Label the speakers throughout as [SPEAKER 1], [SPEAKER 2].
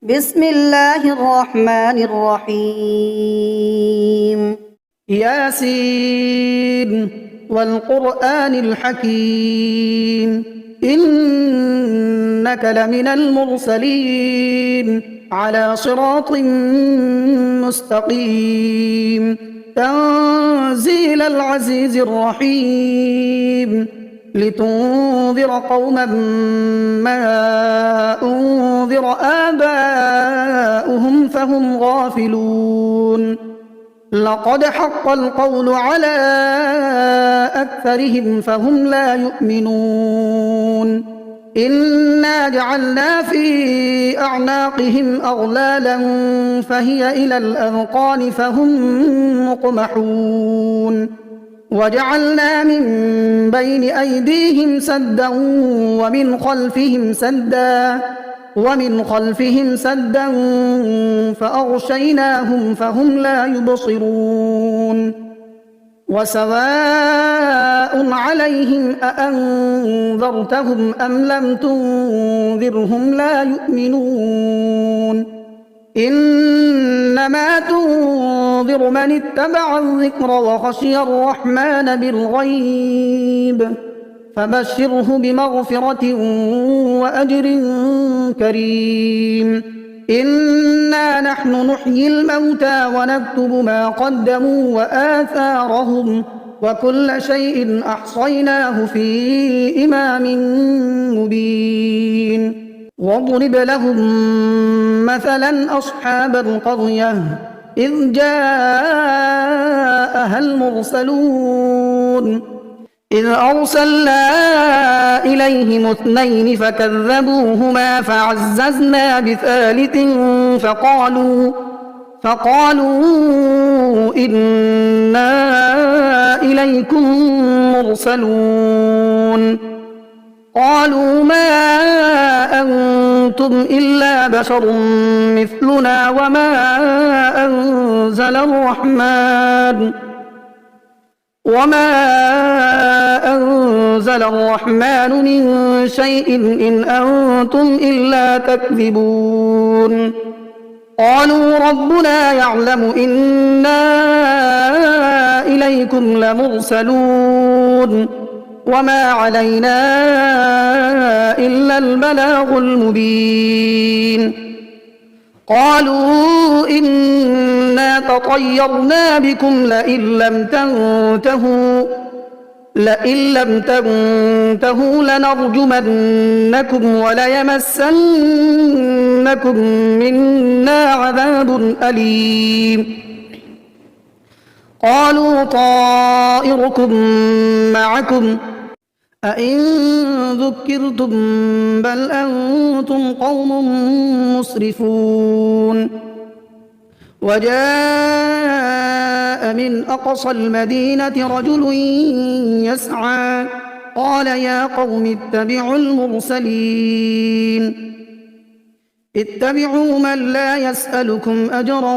[SPEAKER 1] بسم الله الرحمن الرحيم.
[SPEAKER 2] ياسين والقرآن الحكيم إنك لمن المرسلين على صراط مستقيم تنزيل العزيز الرحيم لتنذر قوما ما أنذر آباؤهم فهم غافلون لقد حق القول على أكثرهم فهم لا يؤمنون إنا جعلنا في أعناقهم أغلالا فهي إلى الأذقان فهم مقمحون وجعلنا من بين أيديهم سدا ومن خلفهم سدا فأغشيناهم فهم لا يبصرون وسواء عليهم أأنذرتهم أم لم تنذرهم لا يؤمنون إنما تنذر من اتبع الذكر وخشي الرحمن بالغيب فبشره بمغفرة وأجر كريم إنا نحن نحيي الموتى ونكتب ما قدموا وآثارهم وكل شيء أحصيناه في إمام مبين واضرب لهم مثلا أصحاب القرية إذ جاءها المرسلون إذ أرسلنا إليهم اثنين فكذبوهما فعززنا بثالث فقالوا إنا إليكم مرسلون قالوا ما أنتم إلا بشر مثلنا وما أنزل الرحمن من شيء إن أنتم إلا تكذبون قالوا ربنا يعلم إنا إليكم لمرسلون وما علينا إلا البلاغ المبين قالوا إنا تطيرنا بكم لئن لم تنتهوا لنرجمنكم وليمسنكم منا عذاب أليم قالوا طائركم معكم أئن ذكرتم بل أنتم قوم مسرفون وجاء من أقصى المدينة رجل يسعى قال يا قوم اتبعوا المرسلين اتبعوا من لا يسألكم أجرا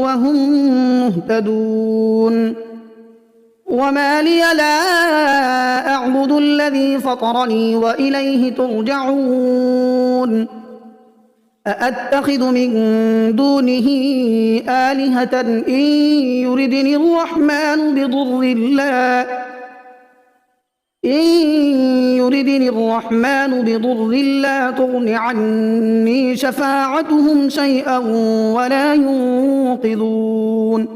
[SPEAKER 2] وهم مهتدون وما لي لا أعبد الذي فطرني وإليه ترجعون أأتخذ من دونه آلهة إن يردني الرحمن بضر لا تغن عني شفاعتهم شيئا ولا ينقذون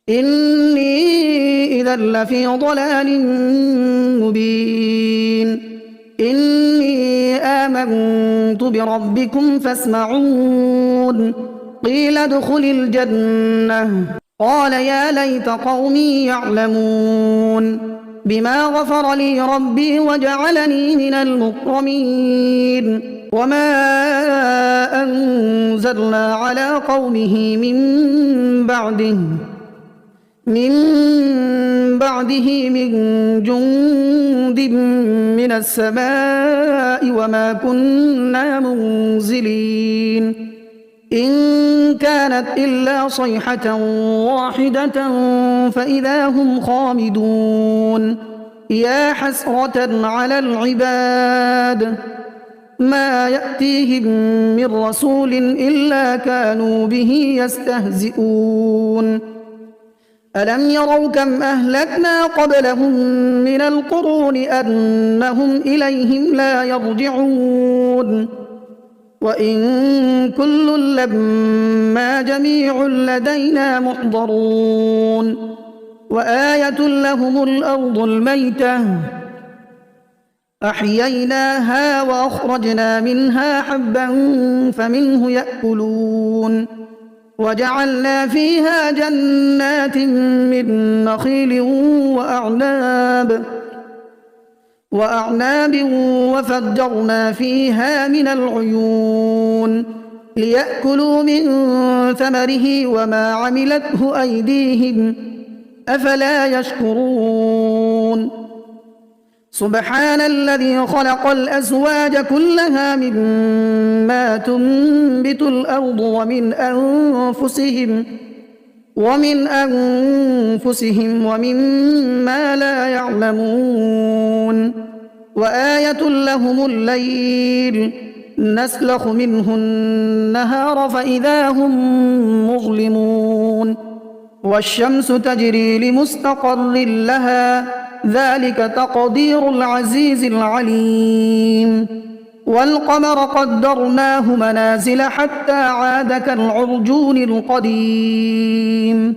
[SPEAKER 2] إني إذا لفي ضلال مبين إني آمنت بربكم فاسمعون قيل ادخل الجنة قال يا ليت قومي يعلمون بما غفر لي ربي وجعلني من المكرمين وما أنزلنا على قومه من بعده من جند من السماء وما كنا منزلين إن كانت إلا صيحة واحدة فإذا هم خامدون يا حسرة على العباد ما يأتيهم من رسول إلا كانوا به يستهزئون ألم يروا كم أهلكنا قبلهم من القرون أنهم إليهم لا يرجعون وإن كل لما جميع لدينا محضرون وآية لهم الأرض الميتة أحييناها وأخرجنا منها حبا فمنه يأكلون وجعلنا فيها جنات من نخيل وأعناب وفجرنا فيها من العيون ليأكلوا من ثمره وما عملته أيديهم أفلا يشكرون سبحان الذي خلق الأزواج كلها مما تنبت الأرض ومن أنفسهم ومما لا يعلمون وآية لهم الليل نسلخ منه النهار فإذا هم مظلمون والشمس تجري لمستقر لها ذلك تقدير العزيز العليم والقمر قدرناه منازل حتى عاد كالعرجون القديم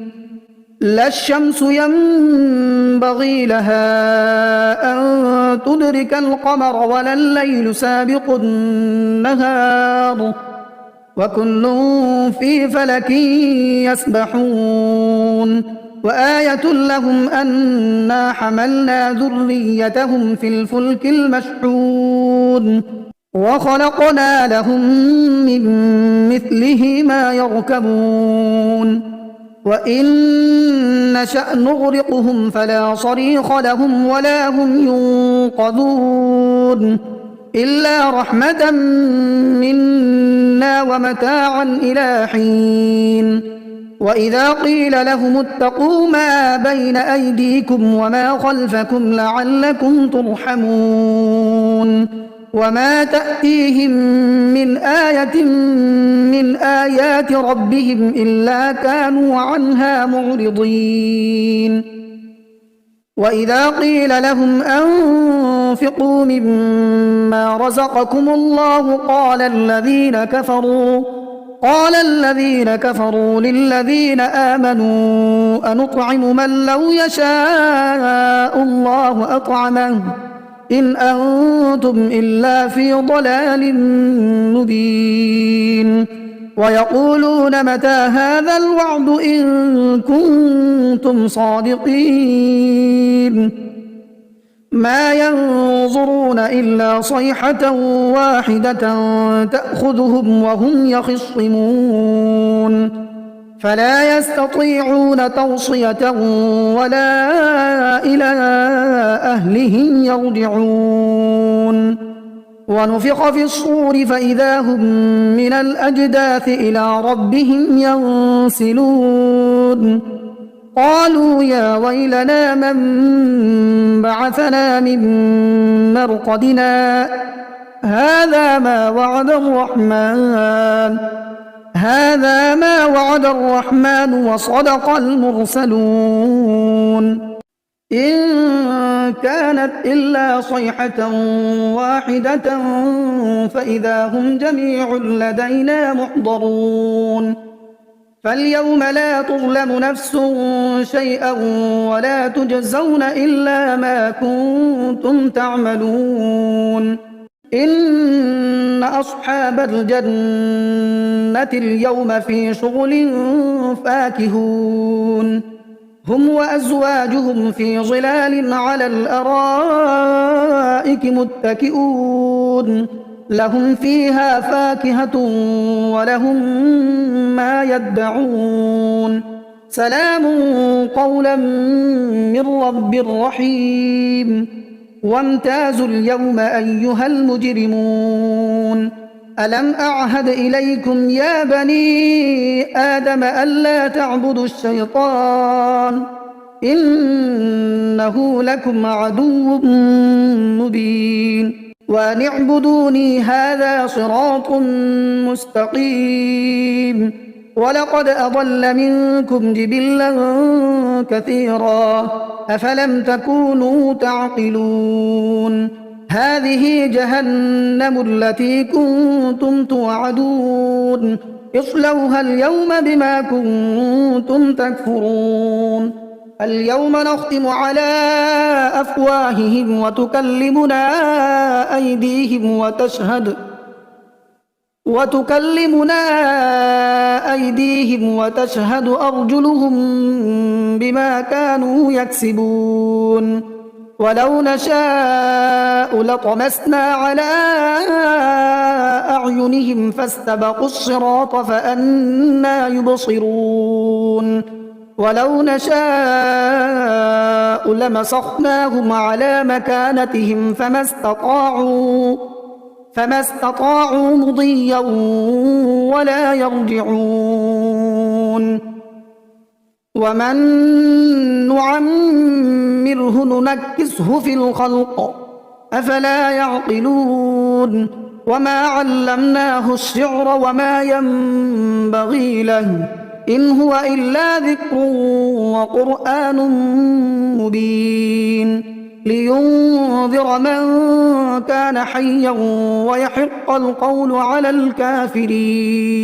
[SPEAKER 2] لا الشمس ينبغي لها أن تدرك القمر ولا الليل سابق النهار وكل في فلك يسبحون وآية لهم أنا حملنا ذريتهم في الفلك المشحون وخلقنا لهم من مثله ما يركبون وإن نشأ نغرقهم فلا صريخ لهم ولا هم ينقذون إلا رحمة منا ومتاعا إلى حين وإذا قيل لهم اتقوا ما بين أيديكم وما خلفكم لعلكم ترحمون وما تأتيهم من آية من آيات ربهم إلا كانوا عنها معرضين وإذا قيل لهم أنفقوا مما رزقكم الله قال الذين كفروا للذين آمنوا أنطعم من لو يشاء الله أطعمه إن أنتم إلا في ضلال مبين ويقولون متى هذا الوعد إن كنتم صادقين ما ينظرون إلا صيحة واحدة تأخذهم وهم يخصمون فلا يستطيعون توصية ولا إلى أهلهم يرجعون ونفخ في الصور فإذا هم من الأجداث إلى ربهم ينسلون قالوا يا ويلنا من بعثنا من مرقدنا هذا ما وعد الرحمن وصدق المرسلون إن كانت إلا صيحة واحدة فإذا هم جميع لدينا محضرون فاليوم لا تظلم نفس شيئا ولا تجزون إلا ما كنتم تعملون إن أصحاب الجنة اليوم في شغل فاكهون هم وأزواجهم في ظلال على الأرائك متكئون لهم فيها فاكهة ولهم ما يدعون سلام قولا من رب رحيم وامتازوا اليوم أيها المجرمون ألم أعهد إليكم يا بني آدم ألا تعبدوا الشيطان إنه لكم عدو مبين وأن اعبدوني هذا صراط مستقيم ولقد أضل منكم جبلا كثيرا أفلم تكونوا تعقلون هذه جهنم التي كنتم توعدون اصلوها اليوم بما كنتم تكفرون اليوم نختم على أفواههم وتكلمنا أيديهم وتشهد أرجلهم بما كانوا يكسبون ولو نشاء لطمسنا على أعينهم فاستبقوا الصراط فأنى يبصرون ولو نشاء لمسخناهم على مكانتهم فما استطاعوا مضيا ولا يرجعون ومن نعمره ننكسه في الخلق أفلا يعقلون وما علمناه الشعر وما ينبغي له إن هو إلا ذكر وقرآن مبين لينذر من كان حيا ويحق القول على الكافرين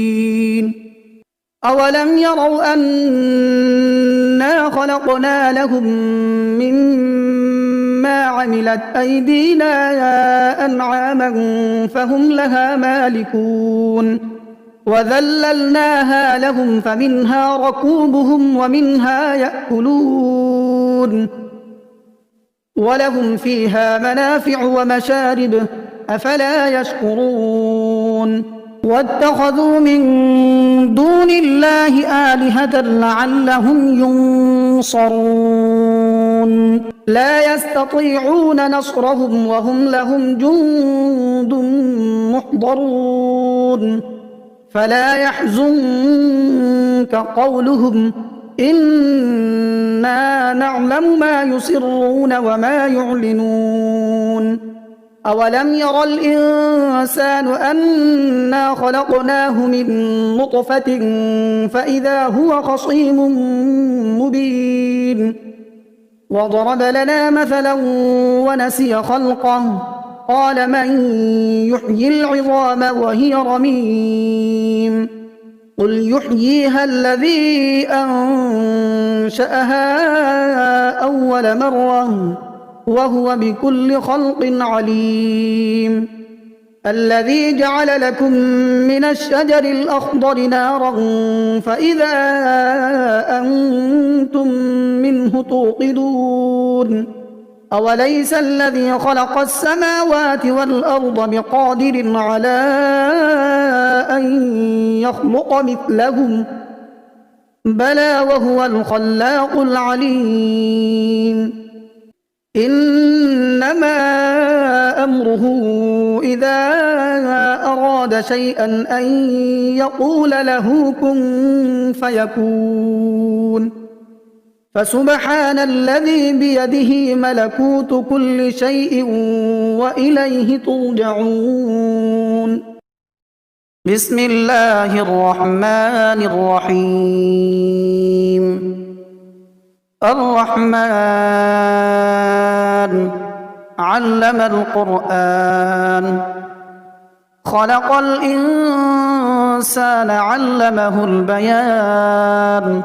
[SPEAKER 2] أولم يروا أنا خلقنا لهم مما عملت أيدينا أنعاما فهم لها مالكون وذللناها لهم فمنها ركوبهم ومنها يأكلون ولهم فيها منافع ومشارب أفلا يشكرون واتخذوا من دون الله آلهة لعلهم ينصرون لا يستطيعون نصرهم وهم لهم جند محضرون فلا يحزنك قولهم إنا نعلم ما يسرون وما يعلنون أولم ير الإنسان أنا خلقناه من نطفة فإذا هو خصيم مبين وضرب لنا مثلا ونسي خلقه قال من يحيي العظام وهي رميم قل يحييها الذي أنشأها أول مرة وهو بكل خلق عليم الذي جعل لكم من الشجر الأخضر نارا فإذا أنتم منه توقدون أوليس الذي خلق السماوات والأرض بقادر على أن يخلق مثلهم بلى وهو الخلاق العليم إنما أمره إذا أراد شيئا أن يقول له كن فيكون فسبحان الذي بيده ملكوت كل شيء وإليه ترجعون بسم الله الرحمن الرحيم الرحمن علم القرآن خلق الإنسان علمه البيان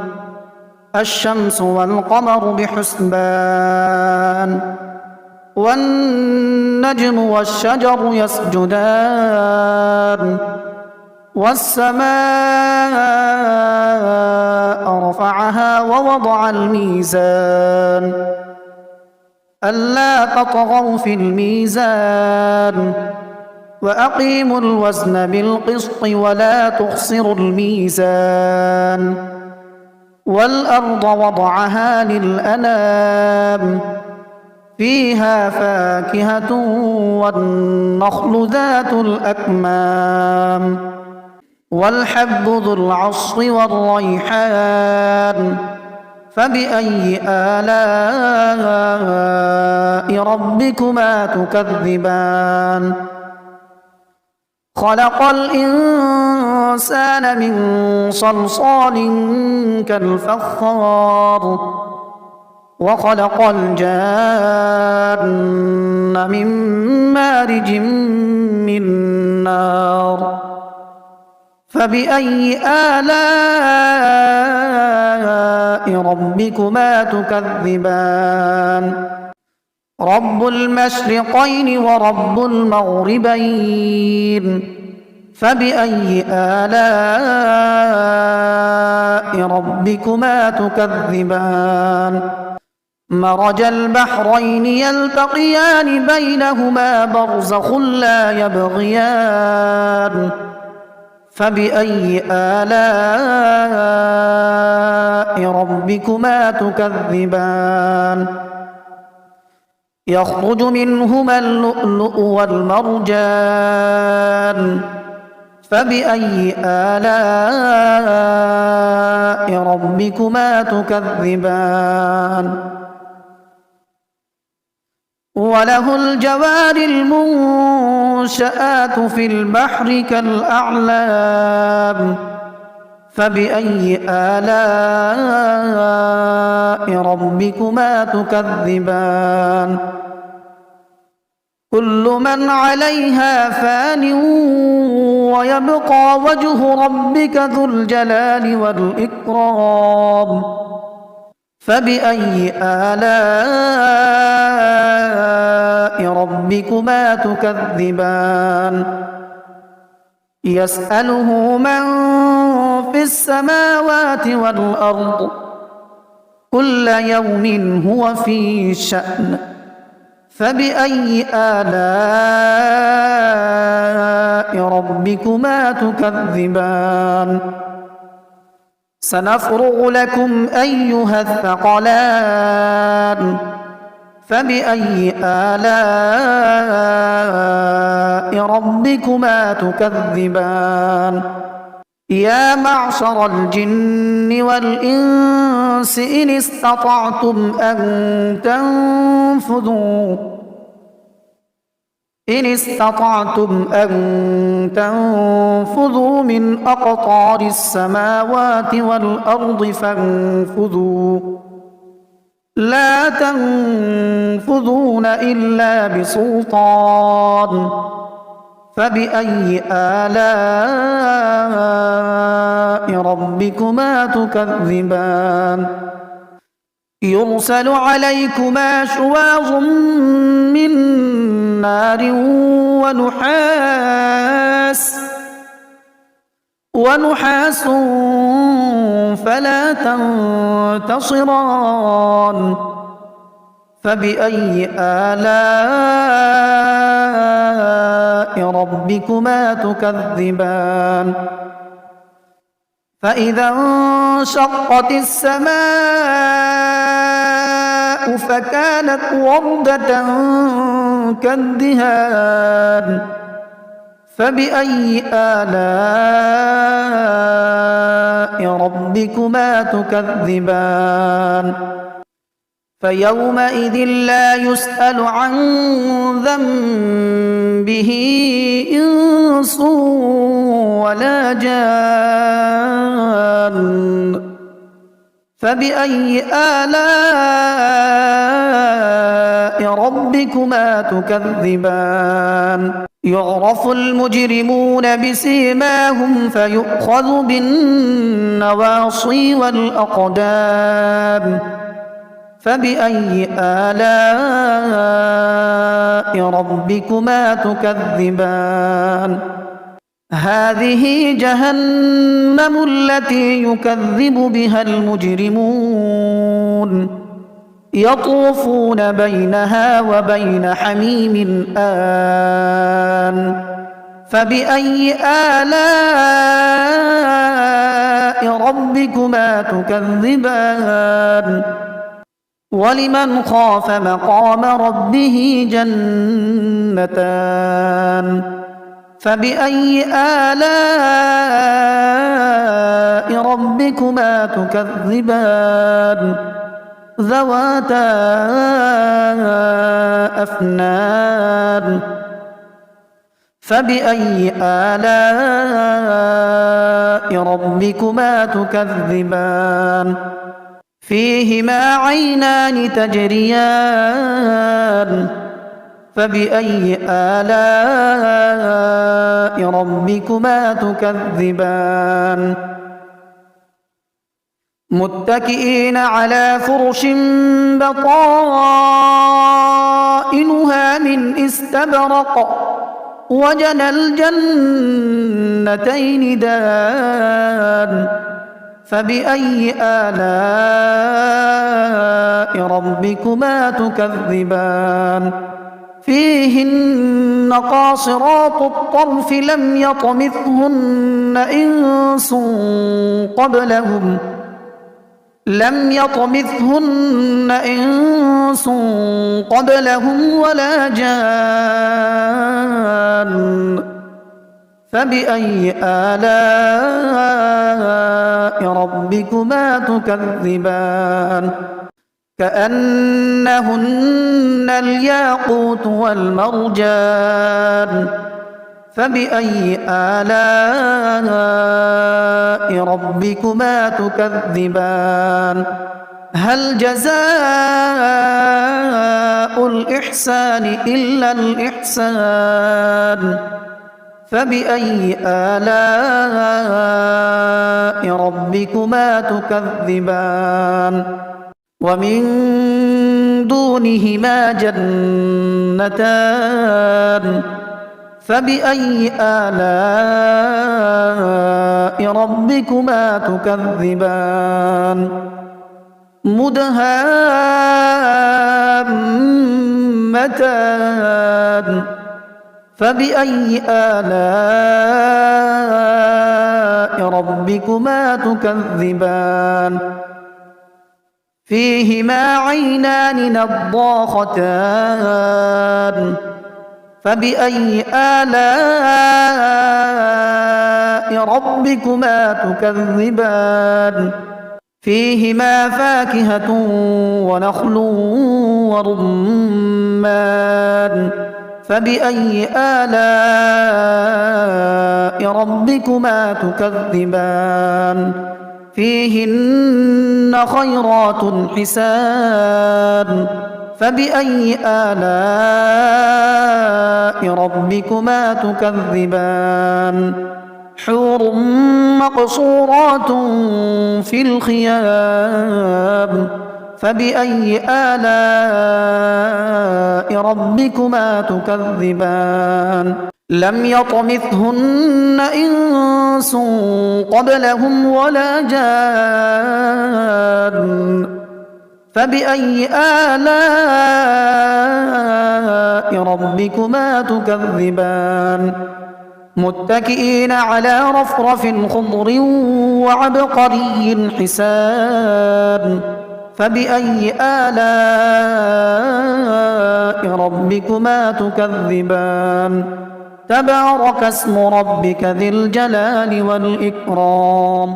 [SPEAKER 2] الشمس والقمر بحسبان والنجم والشجر يسجدان والسماء رفعها ووضع الميزان ألا تطغوا في الميزان وأقيموا الوزن بالقسط ولا تخسروا الميزان والأرض وضعها للأنام فيها فاكهة والنخل ذات الأكمام والحب ذو العصف والريحان فبأي آلاء ربكما تكذبان خلق الإنسان من صلصال كالفخار وخلق الجان من مارج من نار فبأي آلاء ربكما تكذبان رب المشرقين ورب المغربين فبأي آلاء ربكما تكذبان مرج البحرين يلتقيان بينهما برزخ لا يبغيان فبأي آلاء ربكما تكذبان يخرج منهما اللؤلؤ والمرجان فبأي آلاء ربكما تكذبان وله الجوار المنشآت في البحر كالأعلام فبأي آلاء ربكما تكذبان كل من عليها فان ويبقى وجه ربك ذو الجلال والإكرام فبأي آلاء ربكما تكذبان يسأله من في السماوات والأرض كل يوم هو في شأن فبأي آلاء ربكما تكذبان سنفرغ لكم أيها الثقلان فبأي آلاء ربكما تكذبان يا معشر الجن والإنس إن استطعتم أن تنفذوا من أقطار السماوات والأرض فانفذوا لا تنفذون إلا بسلطان فبأي آلاء ربكما تكذبان يرسل عليكما شواظ من نار ونحاس فلا تنتصران فبأي آلاء ربكما تكذبان فإذا انشقت السماء فكانت وردة كالدهان فبأي آلاء ربكما تكذبان فيومئذ لا يسأل عن ذنبه إنس ولا جان فبأي آلاء ربكما تكذبان يعرف المجرمون بسيماهم فيؤخذ بالنواصي والأقدام فبأي آلاء ربكما تكذبان هذه جهنم التي يكذب بها المجرمون يطوفون بينها وبين حميم آن فبأي آلاء ربكما تكذبان ولمن خاف مقام ربه جنتان فبأي آلاء ربكما ربكما تكذبان ذواتا أفنان فبأي آلاء ربكما تكذبان فيهما عينان تجريان فبأي آلاء ربكما تكذبان متكئين على فرش بطائنها من استبرق وجنى الجنتين دان فبأي آلاء ربكما تكذبان فيهن قاصرات الطرف لم يطمثهن إنس قبلهم ولا جان فبأي آلاء ربكما تكذبان كأنهن الياقوت والمرجان فبأي آلاء ربكما تكذبان هل جزاء الإحسان إلا الإحسان فبأي آلاء ربكما تكذبان ومن دونهما جنتان فبأي آلاء ربكما تكذبان مدهامتان فبأي آلاء ربكما تكذبان فيهما عينان نضاختان فبأي آلاء ربكما تكذبان فيهما فاكهة ونخل ورمان فبأي آلاء ربكما تكذبان فيهن خيرات حسان فبأي آلاء ربكما تكذبان حور مقصورات في الخيام فبأي آلاء ربكما تكذبان لم يطمثهن إنس قبلهم ولا جان فبأي آلاء ربكما تكذبان متكئين على رفرف خضر وعبقري حسان فبأي آلاء ربكما تكذبان تبارك اسم ربك ذي الجلال والإكرام